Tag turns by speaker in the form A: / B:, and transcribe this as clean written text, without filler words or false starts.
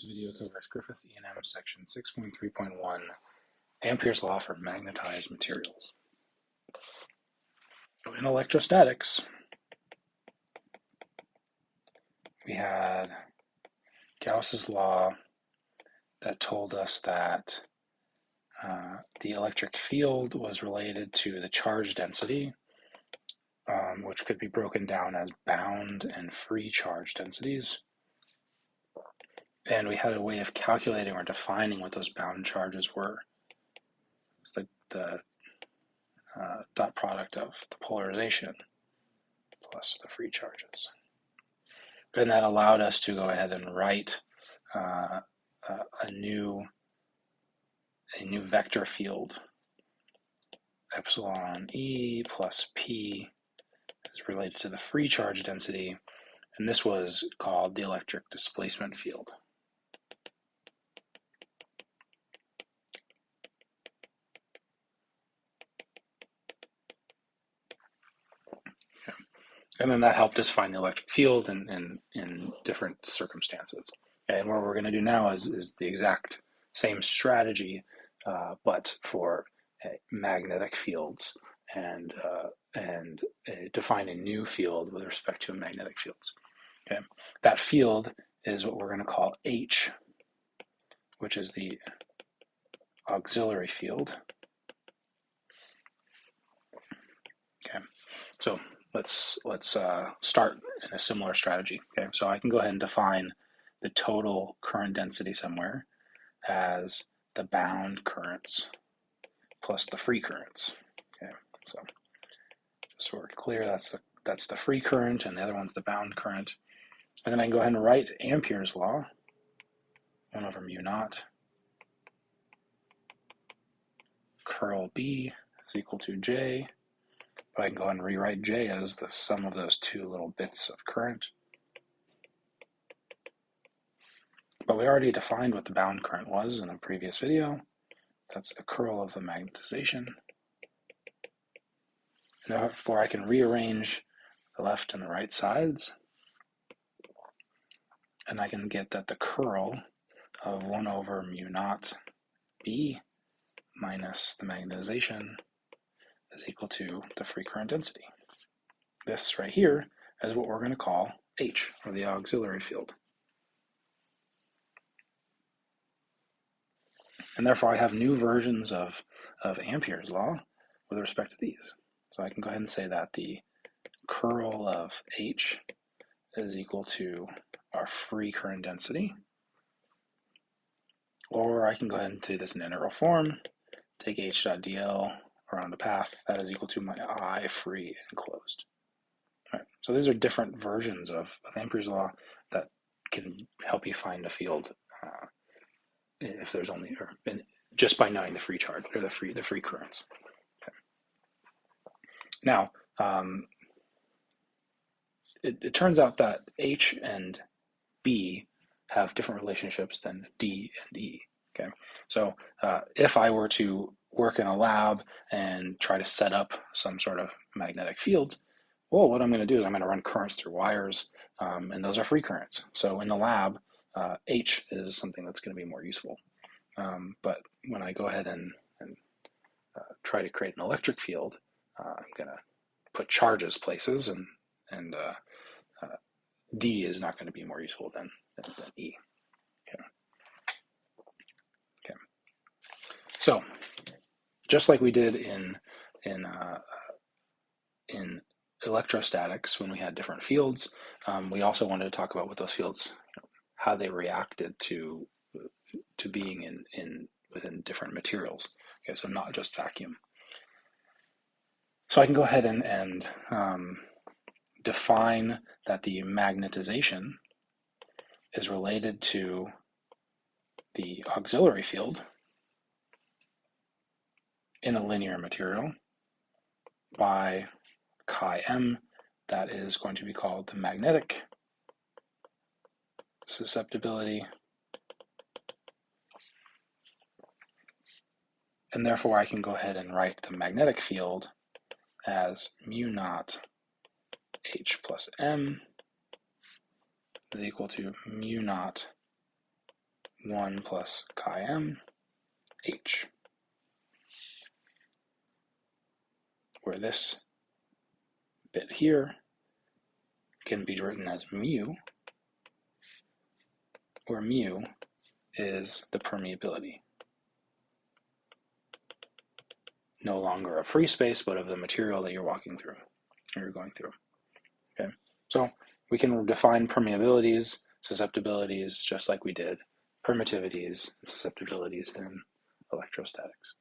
A: This video covers Griffiths E&M section 6.3.1, Ampere's law for magnetized materials. So in electrostatics, we had Gauss's law that told us that the electric field was related to the charge density, which could be broken down as bound and free charge densities. And we had a way of calculating or defining what those bound charges were. It's like the dot product of the polarization plus the free charges. And that allowed us to go ahead and write a new vector field. Epsilon E plus P is related to the free charge density, and this was called the electric displacement field. And then that helped us find the electric field in different circumstances. And what we're going to do now is the exact same strategy, but for magnetic fields and define a new field with respect to magnetic fields. Okay, that field is what we're going to call H, which is the auxiliary field. Okay, so let's start in a similar strategy. Okay, so I can go ahead and define the total current density somewhere as the bound currents plus the free currents. Okay, so just so we're clear, that's the free current, and the other one's the bound current. And then I can go ahead and write Ampere's law, 1 over mu naught curl B is equal to J. But I can go ahead and rewrite J as the sum of those two little bits of current. But we already defined what the bound current was in a previous video. That's the curl of the magnetization. And therefore, I can rearrange the left and the right sides. And I can get that the curl of 1 over mu naught B minus the magnetization is equal to the free current density. This right here is what we're going to call H, or the auxiliary field. And therefore I have new versions of Ampere's law with respect to these. So I can go ahead and say that the curl of H is equal to our free current density. Or I can go ahead and do this in integral form, take H dot dl around the path, that is equal to my I free enclosed. All right, so these are different versions of Ampere's law that can help you find a field if there's only, or just by knowing the free charge or the free currents. Okay. Now, it turns out that H and B have different relationships than D and E. Okay, so if I were to work in a lab and try to set up some sort of magnetic field, well, what I'm going to do is I'm going to run currents through wires, and those are free currents. So in the lab, H is something that's going to be more useful. But when I go ahead and try to create an electric field, I'm going to put charges places, and D is not going to be more useful than E. Okay. Okay. So just like we did in electrostatics when we had different fields, we also wanted to talk about what those fields, how they reacted to being within different materials. Okay, so not just vacuum. So I can go ahead and define that the magnetization is related to the auxiliary field in a linear material by chi m, that is going to be called the magnetic susceptibility. And therefore I can go ahead and write the magnetic field as mu naught H plus M is equal to mu naught 1 plus chi m h, where this bit here can be written as mu, where mu is the permeability. No longer a free space, but of the material that you're walking through, or you're going through. Okay, so we can define permeabilities, susceptibilities, just like we did permittivities and susceptibilities in electrostatics.